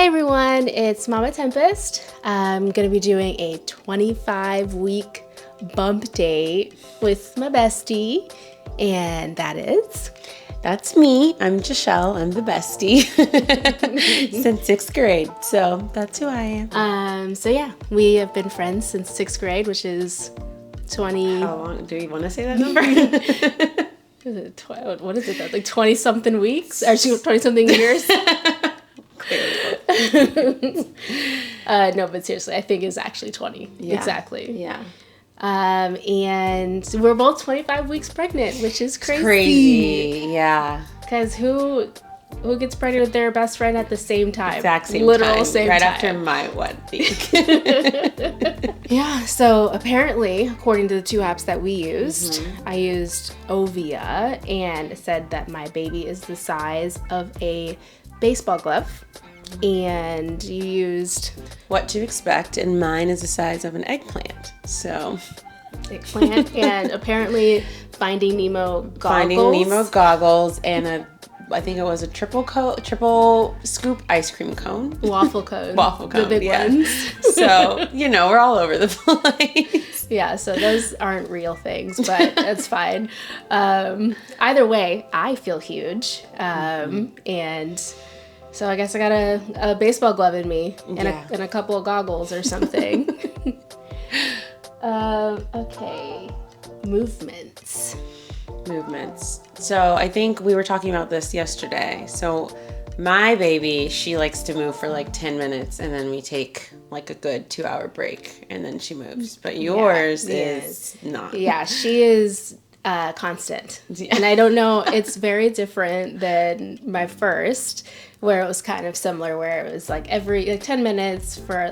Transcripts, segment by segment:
everyone, it's Mama Tempest. I'm going to be doing a 25-week bump date with my bestie, and That's me. I'm Giselle. I'm the bestie since 6th grade. So that's who I am. So yeah, we have been friends since 6th grade, which is 20. How long? Do you want to say that number? What is it? Like 20-something weeks? Or 20-something years? No, but seriously, I think it's actually 20. Yeah. Exactly. Yeah. And we're both 25 weeks pregnant, which is crazy. It's crazy. Yeah. Because who gets pregnant with their best friend at the same time? Exact same Literal time. same right time. after my week. Yeah, so apparently, according to the two apps that we used, I used Ovia, and it said that my baby is the size of a baseball glove. And you used What to expect, and mine is the size of an eggplant. So eggplant and apparently Finding Nemo goggles. Finding Nemo goggles and I think it was a triple scoop ice cream cone. Waffle cone. The big ones. So, we're all over the place. Yeah, so those aren't real things, but that's fine. Either way, I feel huge. And so I guess I got a baseball glove in me and a couple of goggles or something. Okay. Movements. So I think we were talking about this yesterday. So my baby, she likes to move for like 10 minutes and then we take like a good 2-hour break and then she moves. But yours is not. Yeah, she is constant. Yeah. And I don't know, it's very different than my first, where it was kind of similar, where it was like every 10 minutes for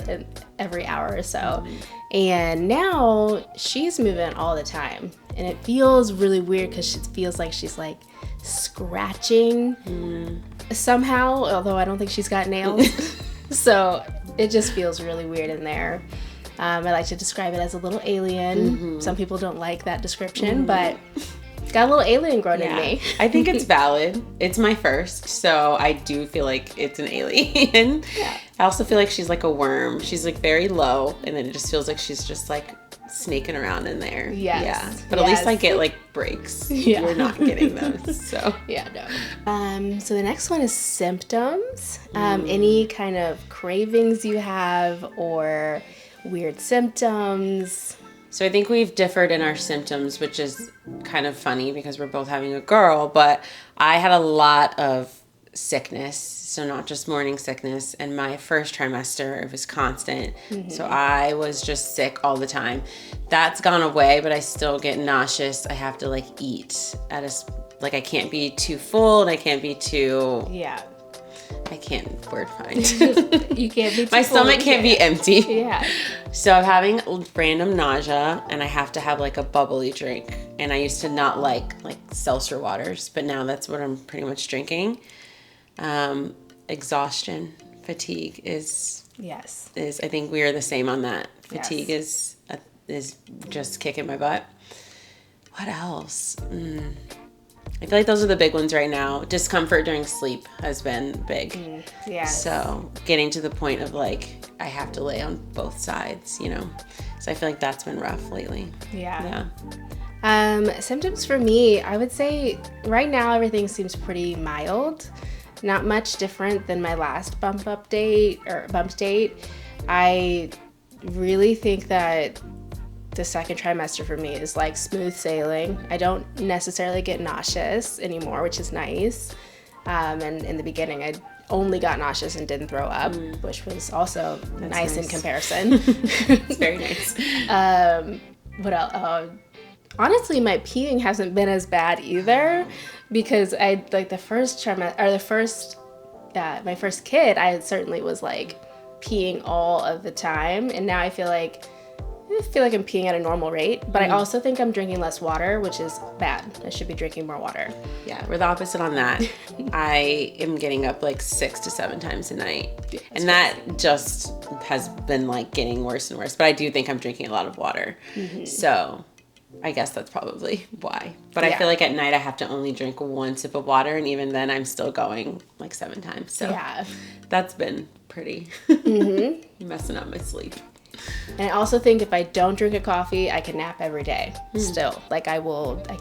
every hour or so. And now she's moving all the time. And it feels really weird because it feels like she's like scratching somehow, although I don't think she's got nails. So it just feels really weird in there. I like to describe it as a little alien. Some people don't like that description, but it's got a little alien grown in me. I think it's valid. It's my first, so I do feel like it's an alien. Yeah. I also feel like she's like a worm. She's like very low, and then it just feels like she's just like snaking around in there. Yes. Yeah. But at least I get like breaks. Yeah. We're not getting those. So yeah, no. So the next one is symptoms. Any kind of cravings you have or weird symptoms. So I think we've differed in our symptoms, which is kind of funny because we're both having a girl, but I had a lot of sickness, so not just morning sickness, and my first trimester, it was constant. So I was just sick all the time. That's gone away, but I still get nauseous. I have to like eat at I can't be too full and I can't be too... Yeah. I can't word find. You can't be too My full, stomach can't be empty. Yeah. So I'm having random nausea and I have to have like a bubbly drink. And I used to not like seltzer waters, but now that's what I'm pretty much drinking. Exhaustion, fatigue is I think we are the same on that. Fatigue is just kicking my butt. What else? I feel like those are the big ones right now. Discomfort during sleep has been big. Yeah. So getting to the point of like, I have to lay on both sides, So I feel like that's been rough lately. Yeah. Symptoms for me, I would say right now everything seems pretty mild. Not much different than my last bump date. I really think that the second trimester for me is like smooth sailing. I don't necessarily get nauseous anymore, which is nice. And in the beginning, I only got nauseous and didn't throw up, which was also nice in comparison. It's very nice. What else? Honestly, my peeing hasn't been as bad either, because I like the first trimester or my first kid, I certainly was like peeing all of the time, and now I feel like I'm peeing at a normal rate, but I also think I'm drinking less water, which is bad. I should be drinking more water. Yeah, we're the opposite on that. I am getting up like 6 to 7 times a night. And that just has been like getting worse and worse. But I do think I'm drinking a lot of water. So I guess that's probably why. But Yeah. I feel like at night I have to only drink 1 sip of water, and even then I'm still going like 7 times. So Yeah. that's been pretty messing up my sleep. And I also think if I don't drink a coffee, I can nap every day still. Like I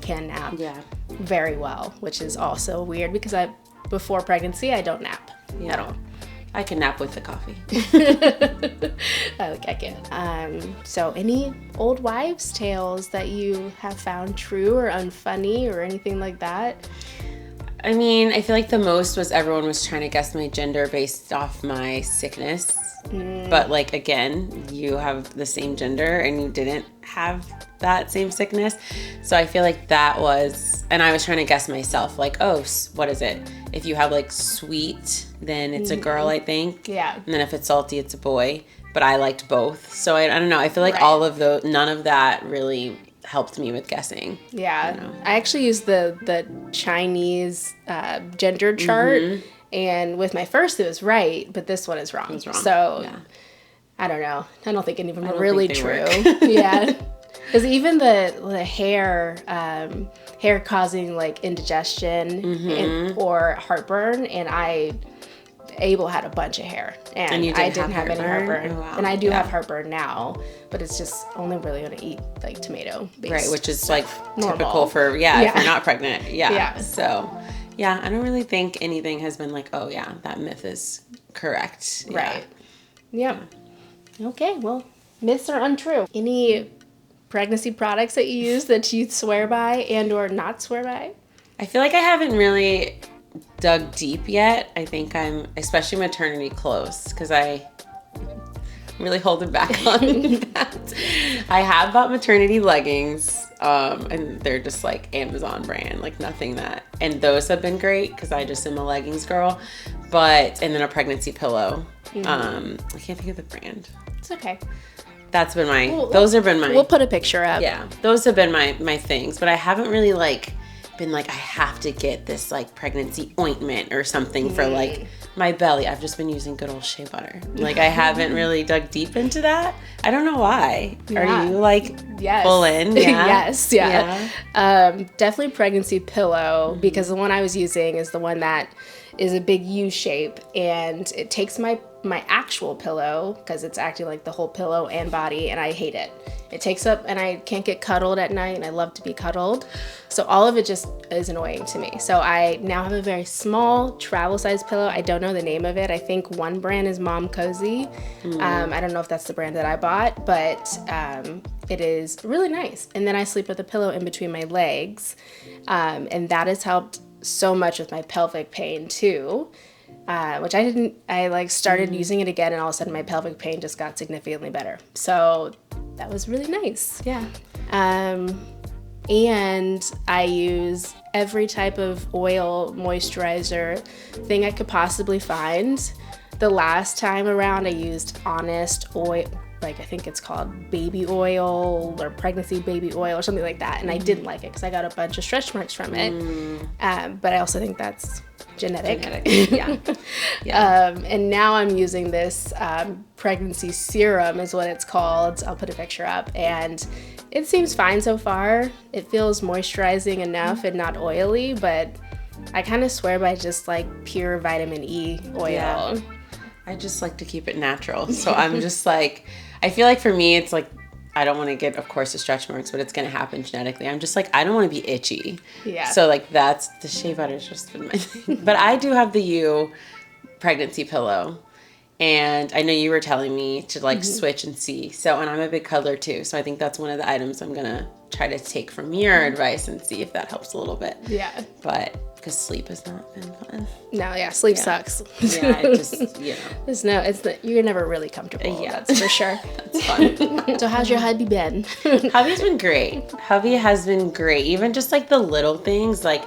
can nap very well, which is also weird because before pregnancy, I don't nap at all. I can nap with the coffee. I can't. So any old wives' tales that you have found true or unfunny or anything like that? I mean, I feel like the most was everyone was trying to guess my gender based off my sickness. But like, again, you have the same gender and you didn't have that same sickness. So I feel like that was, and I was trying to guess myself, like, oh, what is it? If you have like sweet, then it's a girl, I think. Yeah. And then if it's salty, it's a boy. But I liked both. So I don't know. I feel like all of those, none of that really helped me with guessing. Yeah. You know? I actually used the Chinese gender chart. And with my first, it was right, but this one is wrong. It was wrong. So, I don't know. I don't think any of them are really true. Yeah. Because even the hair causing like indigestion or heartburn, and Abel had a bunch of hair, and I didn't have any heartburn. Oh, wow. And I do have heartburn now, but it's just only really going to eat like tomato-based, right? Which is like normal. Typical for if you're not pregnant. Yeah. So. Yeah, I don't really think anything has been like, oh yeah, that myth is correct. Right. Yeah. Okay, well, myths are untrue. Any pregnancy products that you use that you swear by and or not swear by? I feel like I haven't really dug deep yet. I think I'm, especially maternity clothes, because I'm really holding back on that. I have bought maternity leggings. And they're just like Amazon brand, like nothing that, and those have been great because I just am a leggings girl, and then a pregnancy pillow. I can't think of the brand. It's okay. That's been those have been my. We'll put a picture up. Yeah, those have been my things, but I haven't really been like, I have to get this like pregnancy ointment or something for like my belly. I've just been using good old shea butter. Like I haven't really dug deep into that. I don't know why. Yeah. Are you like full in? Yeah. Yes. Yeah. Definitely pregnancy pillow, because the one I was using is the one that is a big U shape, and it takes my actual pillow, because it's acting like the whole pillow and body, and I hate it. It takes up, and I can't get cuddled at night, and I love to be cuddled. So all of it just is annoying to me. So I now have a very small travel size pillow. I don't know the name of it. I think one brand is Mom Cozy. I don't know if that's the brand that I bought, but it is really nice. And then I sleep with a pillow in between my legs, and that has helped so much with my pelvic pain too. Which I started using it again, and all of a sudden my pelvic pain just got significantly better. So that was really nice. Yeah. And I use every type of oil moisturizer thing I could possibly find. The last time around I used Honest oil, like I think it's called baby oil or pregnancy baby oil or something like that. And I didn't like it because I got a bunch of stretch marks from it. But I also think that's genetic. Yeah. And now I'm using this pregnancy serum is what it's called. I'll put a picture up, and it seems fine so far. It feels moisturizing enough and not oily, but I kind of swear by just like pure vitamin E oil. Yeah. I just like to keep it natural. So I'm just like, I feel like for me, it's like, I don't want to get, of course, the stretch marks, but it's going to happen genetically. I'm just like, I don't want to be itchy. Yeah. So like the shea butter's just been my thing. But I do have the U pregnancy pillow. And I know you were telling me to like switch and see. So, and I'm a big cuddler too. So I think that's one of the items I'm going to try to take from your advice and see if that helps a little bit. Yeah. But because sleep has not been fun. No, yeah, sleep sucks. Yeah, it just, you know. You're never really comfortable. Yeah. That's for sure. That's fun. So how's your hubby been? Hubby's been great. Hubby has been great. Even just like the little things, like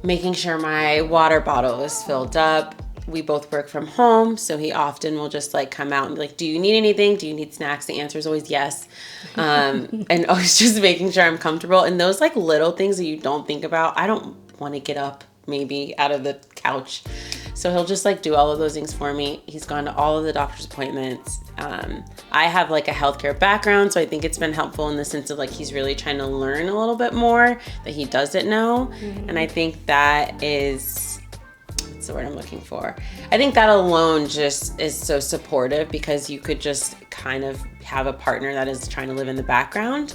making sure my water bottle is filled up. We both work from home, so he often will just like come out and be like, do you need anything? Do you need snacks? The answer is always yes. And always just making sure I'm comfortable. And those like little things that you don't think about. I don't want to get up maybe out of the couch. So he'll just like do all of those things for me. He's gone to all of the doctor's appointments. I have like a healthcare background, so I think it's been helpful in the sense of like he's really trying to learn a little bit more that he doesn't know. And I think that is, what's the word I'm looking for? I think that alone just is so supportive, because you could just kind of have a partner that is trying to live in the background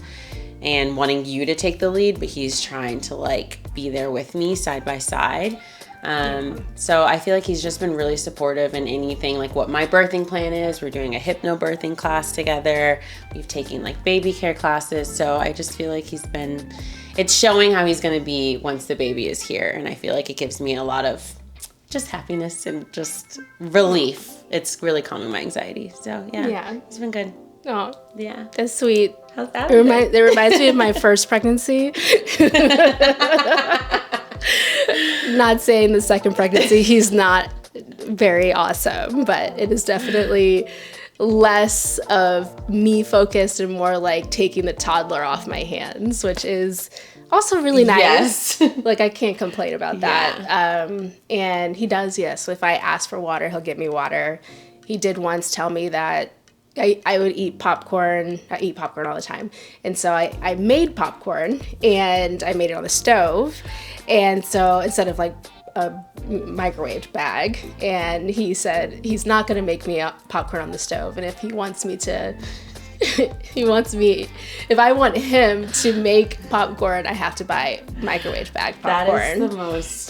and wanting you to take the lead, but he's trying to like be there with me side by side. So I feel like he's just been really supportive in anything, like what my birthing plan is. We're doing a hypnobirthing class together. We've taken like baby care classes. So I just feel like it's showing how he's going to be once the baby is here. And I feel like it gives me a lot of just happiness and just relief. It's really calming my anxiety. So yeah. It's been good. Oh, yeah. That's sweet. How's that? It reminds me of my first pregnancy. Not saying the second pregnancy, he's not very awesome, but it is definitely less of me focused and more like taking the toddler off my hands, which is also really nice. Yes. Like, I can't complain about that. And he does, yes. If I ask for water, he'll get me water. He did once tell me that I would eat popcorn. I eat popcorn all the time. And so I made popcorn, and I made it on the stove. And so instead of like a microwaved bag, and he said he's not going to make me popcorn on the stove. And if he wants me to, if I want him to make popcorn, I have to buy microwave bag popcorn. That is the most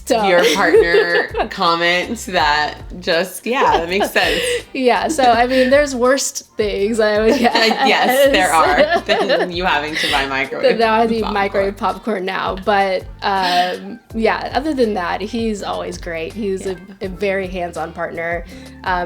so your partner comments that just, that makes sense. Yeah, so I mean, there's worst things I would guess. Yes, there are, than you having to buy microwave. Now I need microwave popcorn now, but other than that, he's always great. He's a very hands-on partner.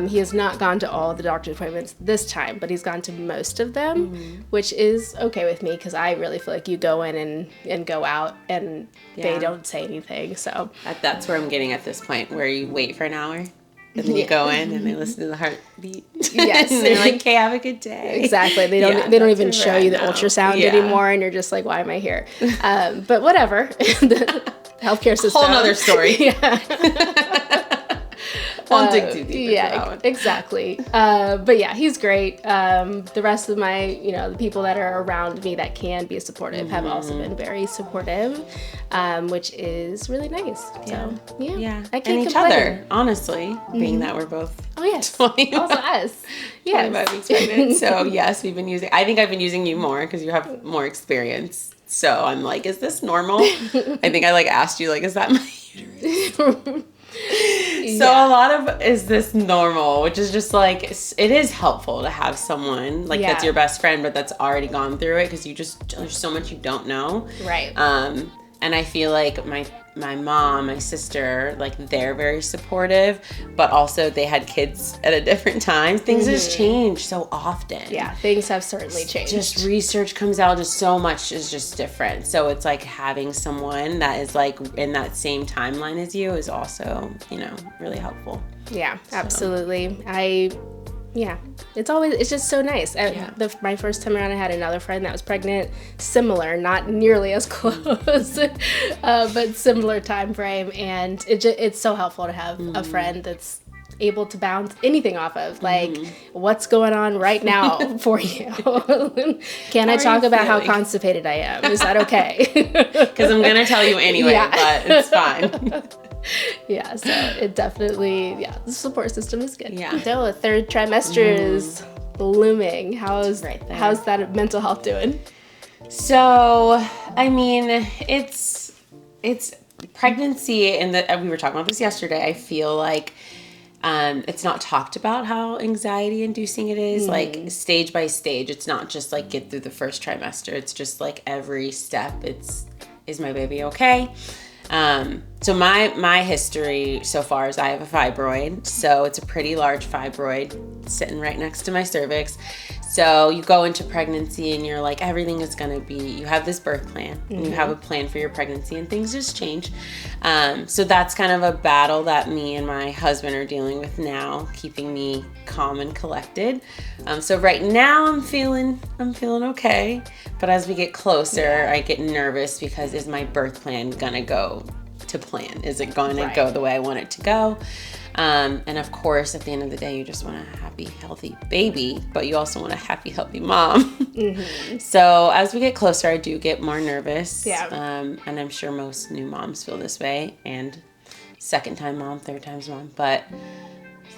He has not gone to all of the doctor's appointments this time, but he's gone to most of them, which is okay with me, because I really feel like you go in and go out, and they don't say anything. So that's where I'm getting at this point, where you wait for an hour, and then you go in and they listen to the heartbeat. Yes, and they're like, "Okay, have a good day." Exactly. They don't even show you the ultrasound anymore, and you're just like, "Why am I here?" But whatever. The healthcare system. Whole nother story. Won't dig too deep into that one. Exactly. But yeah, he's great. The rest of my, the people that are around me that can be supportive have also been very supportive, which is really nice. So yeah. I can't and each complain. Other, honestly, being that we're both 20, also us. 25 weeks pregnant. So yes, I think I've been using you more because you have more experience. So I'm like, is this normal? I think I asked you, is that my uterus? So a lot of, is this normal? Which is just it is helpful to have someone that's your best friend, but that's already gone through it, because there's so much you don't know. Right. And I feel like my mom, my sister, they're very supportive, but also they had kids at a different time. Things just change so often. Yeah, things have certainly changed. Just research comes out, just so much is just different. So it's like having someone that is in that same timeline as you is also, really helpful. Yeah, absolutely. It's just so nice. My first time around, I had another friend that was pregnant, similar, not nearly as close, but similar time frame. And it's so helpful to have a friend that's able to bounce anything off of, what's going on right now for you. Can I talk about how constipated I am? Is that okay? Because I'm going to tell you anyway, but it's fine. Yeah, so it definitely, the support system is good. Yeah. So the third trimester is looming. How's that mental health doing? So, I mean, it's pregnancy, and we were talking about this yesterday. I feel like it's not talked about how anxiety inducing it is, stage by stage. It's not just get through the first trimester. It's just every step. Is my baby okay? So my history so far is I have a fibroid. So it's a pretty large fibroid sitting right next to my cervix. So you go into pregnancy and you're everything is going to be, you have this birth plan and you have a plan for your pregnancy, and things just change. So that's kind of a battle that me and my husband are dealing with now, keeping me calm and collected. So right now I'm feeling okay. But as we get closer, I get nervous, because is my birth plan going to go to to plan? Is it going to go the way I want it to go? And of course, at the end of the day, you just want a happy, healthy baby, but you also want a happy, healthy mom. So as we get closer, I do get more nervous. Yeah. And I'm sure most new moms feel this way, and second time mom, third time's mom. But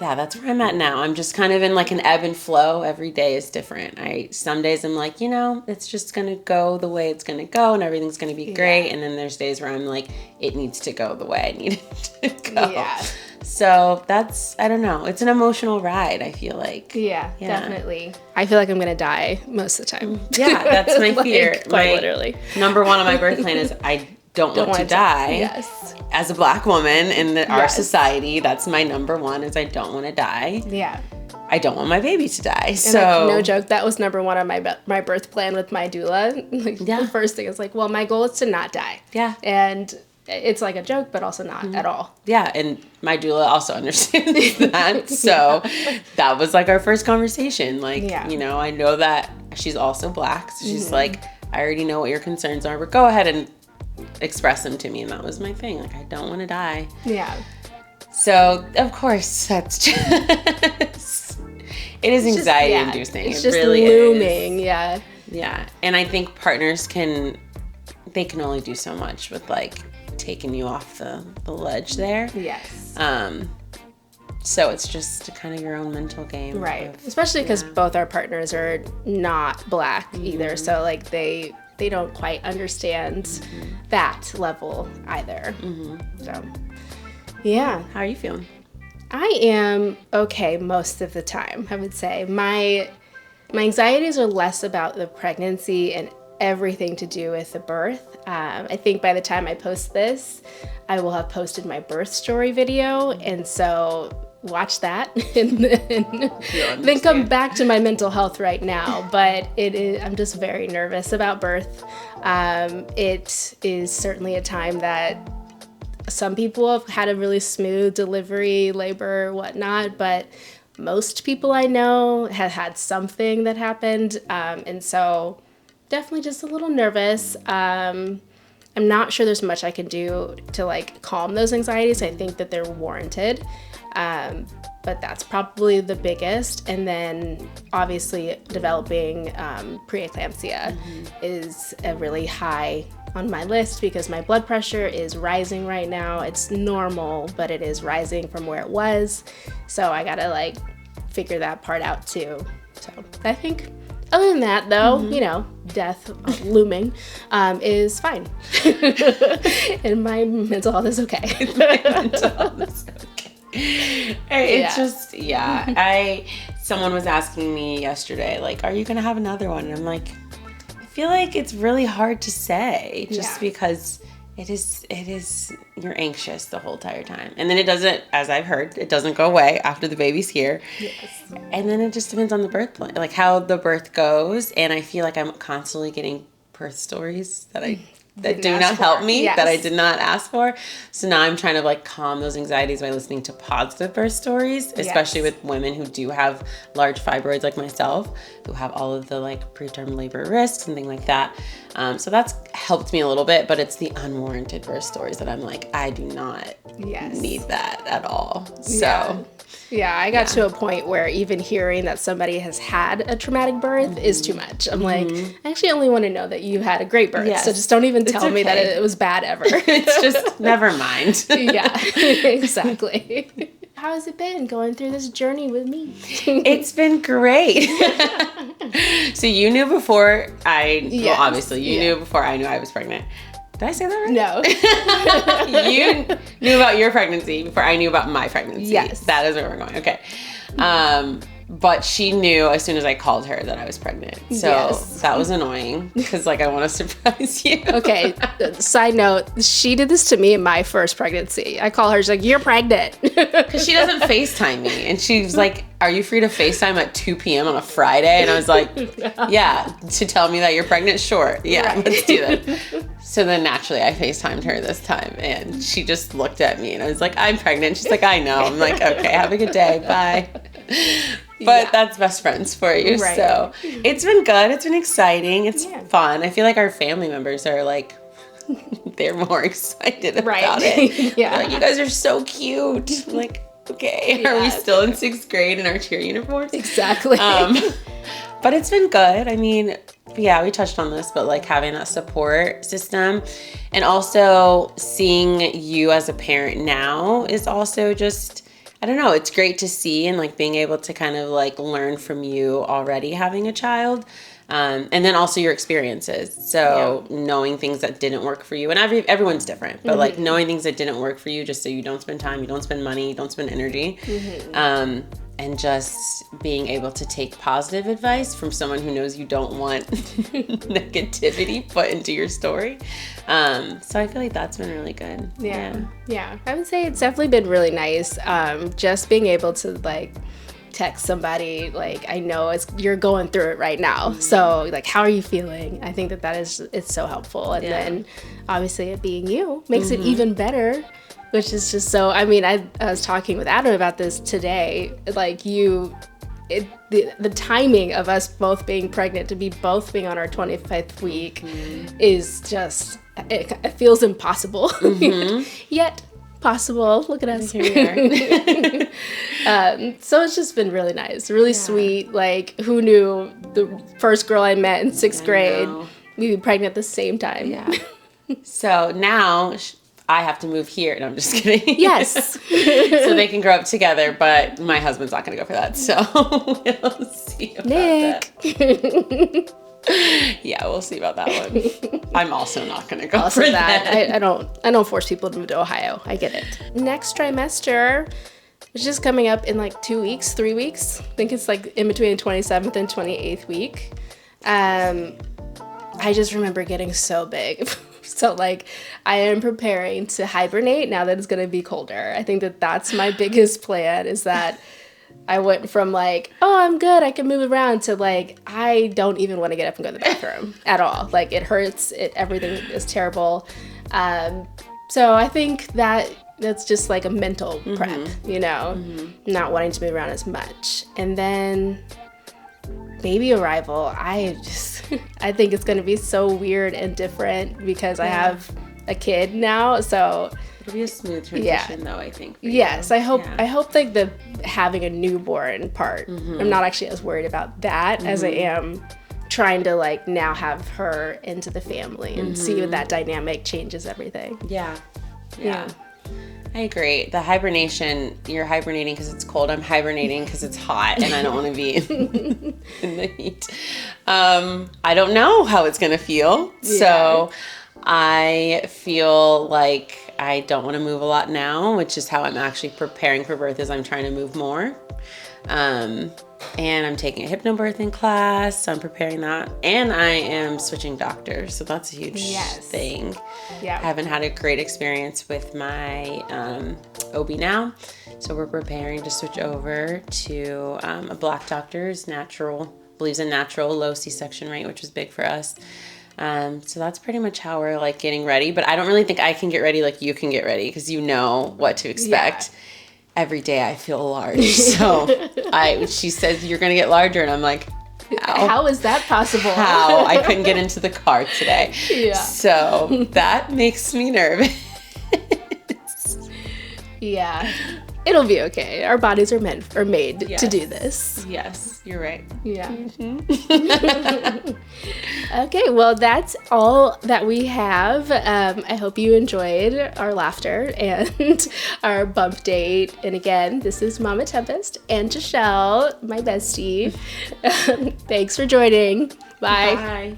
yeah, that's where I'm at now. I'm just kind of in like an ebb and flow. Every day is different. Some days I'm like, it's just going to go the way it's going to go and everything's going to be great. Yeah. And then there's days where I'm like, it needs to go the way I need it to go. Yeah. So I don't know. It's an emotional ride, I feel like. Yeah, definitely. I feel like I'm going to die most of the time. Yeah, that's my fear. Quite literally. Number one on my birth plan is I don't want to die. Yes. As a Black woman in our society, that's my number one, is I don't want to die. Yeah. I don't want my baby to die. And so no joke, that was number one on my birth plan with my doula. The first thing is like, well, my goal is to not die. Yeah. And it's like a joke, but also not at all. Yeah, and my doula also understands that. So that was like our first conversation. Like, I know that she's also Black. So she's like, I already know what your concerns are, but go ahead and express them to me. And that was my thing. Like, I don't want to die. Yeah. So, of course, that's just... it is anxiety inducing. It's it just really looming. is. Yeah. Yeah. And I think partners can only do so much with like taking you off the ledge there. Yes. So it's just kind of your own mental game. Right. Especially because both our partners are not Black either. So like they don't quite understand that level either. So, yeah. How are you feeling? I am okay most of the time, I would say. My anxieties are less about the pregnancy and everything to do with the birth. I think by the time I post this, I will have posted my birth story video. And so watch that and then come back to my mental health right now. But I'm just very nervous about birth. It is certainly a time that some people have had a really smooth delivery, labor, whatnot, but most people I know have had something that happened. And so definitely just a little nervous. I'm not sure there's much I can do to like calm those anxieties. I think that they're warranted. But that's probably the biggest. And then obviously developing preeclampsia is a really high on my list because my blood pressure is rising right now. It's normal, but it is rising from where it was. So I gotta like figure that part out too. So I think other than that though, death looming is fine. And my mental health is okay. It's just, someone was asking me yesterday, like, are you going to have another one? And I'm like, I feel like it's really hard to say just because it is, you're anxious the whole entire time. And then it doesn't, as I've heard, it doesn't go away after the baby's here. Yes. And then it just depends on the birth plan, like how the birth goes. And I feel like I'm constantly getting birth stories that do not help me, that I did not ask for. So now I'm trying to like calm those anxieties by listening to positive birth stories, especially with women who do have large fibroids like myself, who have all of the like preterm labor risks and things like that. So that's helped me a little bit, but it's the unwarranted birth stories that I'm like, I do not need that at all. So yeah, I got to a point where even hearing that somebody has had a traumatic birth is too much. I'm like, I actually only want to know that you had a great birth. So just don't even tell me that it was bad ever. It's just, never mind. Yeah, exactly. How has it been going through this journey with me? It's been great. So you knew before obviously you knew before I knew I was pregnant. Did I say that right? No. You knew about your pregnancy before I knew about my pregnancy. Yes. That is where we're going. Okay. But she knew as soon as I called her that I was pregnant. So that was annoying because like I want to surprise you. Okay. Side note, she did this to me in my first pregnancy. I call her, she's like, you're pregnant. Because she doesn't FaceTime me. And she was like, are you free to FaceTime at 2 p.m. on a Friday? And I was like, yeah, to tell me that you're pregnant? Sure. Yeah, let's do that. So then naturally I FaceTimed her this time and she just looked at me and I was like, I'm pregnant. She's like, I know. I'm like, okay, have a good day. Bye. But that's best friends for you. Right. So it's been good. It's been exciting. It's fun. I feel like our family members are like they're more excited about it. Yeah. They're like, you guys are so cute. I'm like, okay, are we still in 6th grade in our cheer uniforms? Exactly. But it's been good. I mean, yeah, we touched on this, but like having that support system and also seeing you as a parent now is also just, I don't know, it's great to see and like being able to kind of like learn from you already having a child. And then also your experiences. So knowing things that didn't work for you, and everyone's different, but like knowing things that didn't work for you, just so you don't spend time, you don't spend money, you don't spend energy. And just being able to take positive advice from someone who knows you don't want negativity put into your story. So I feel like that's been really good. Yeah. I would say it's definitely been really nice. Just being able to like text somebody, like, I know you're going through it right now. So like, how are you feeling? I think it's so helpful. And then obviously it being you makes it even better. Which is just so, I mean, I was talking with Adam about this today, like the timing of us both being pregnant, to be both being on our 25th week is just, it feels impossible, yet possible. Look at us. Here we are. So it's just been really nice, really sweet. Like, who knew the first girl I met in 6th grade, we'd be pregnant at the same time. Yeah. So now I have to move here. No, I'm just kidding. Yes. So they can grow up together, but my husband's not going to go for that. So we'll see about that. Yeah, we'll see about that one. I'm also not going to go for that. I don't force people to move to Ohio. I get it. Next trimester, which is coming up in like 2 weeks, 3 weeks. I think it's like in between the 27th and 28th week. I just remember getting so big. So like, I am preparing to hibernate now that it's going to be colder. I think that's my biggest plan, is that I went from like, oh, I'm good, I can move around, to like, I don't even want to get up and go to the bathroom at all. Like, it hurts. Everything is terrible. So I think that's just like a mental prep, you know, not wanting to move around as much. And then baby arrival, I think it's going to be so weird and different because I have a kid now. So it'll be a smooth transition though, I think. Yes, I hope like the having a newborn part, I'm not actually as worried about that as I am trying to like now have her into the family and see what that dynamic changes everything. Yeah. I agree. The hibernation, you're hibernating because it's cold. I'm hibernating because it's hot and I don't want to be in the heat. I don't know how it's going to feel. Yeah. So I feel like I don't want to move a lot now, which is how I'm actually preparing for birth, is I'm trying to move more. And I'm taking a hypnobirthing class, so I'm preparing that. And I am switching doctors, so that's a huge thing. Yeah. I haven't had a great experience with my OB now, so we're preparing to switch over to a black doctor's believes in natural, low C-section rate, which is big for us. So that's pretty much how we're like getting ready, but I don't really think I can get ready like you can get ready, because you know what to expect. Yeah. Every day I feel large. So she says, you're going to get larger. And I'm like, how is that possible? How? I couldn't get into the car today. Yeah. So that makes me nervous. Yeah. It'll be okay. Our bodies are made to do this. Yes, you're right. Yeah. Okay, well, that's all that we have. I hope you enjoyed our laughter and our bump date. And again, this is Mama Tempest and Giselle, my bestie. Thanks for joining. Bye. Bye.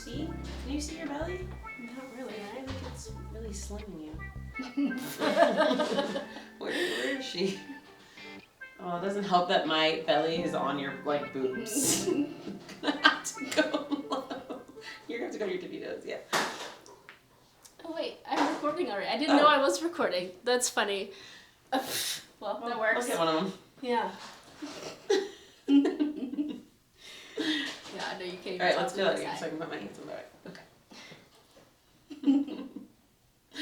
Can you see your belly? Not really. I think it's really slimming you. Where is she? Oh, it doesn't help that my belly is on your like boobs. I'm gonna have to go low. You're gonna have to go to your DeVito's, yeah. Oh wait, I'm recording already. I didn't know I was recording. That's funny. Well, that works. Let's get one of them. Yeah. Yeah, I know you can't. All right, let's do that again so I can put my hands on the back.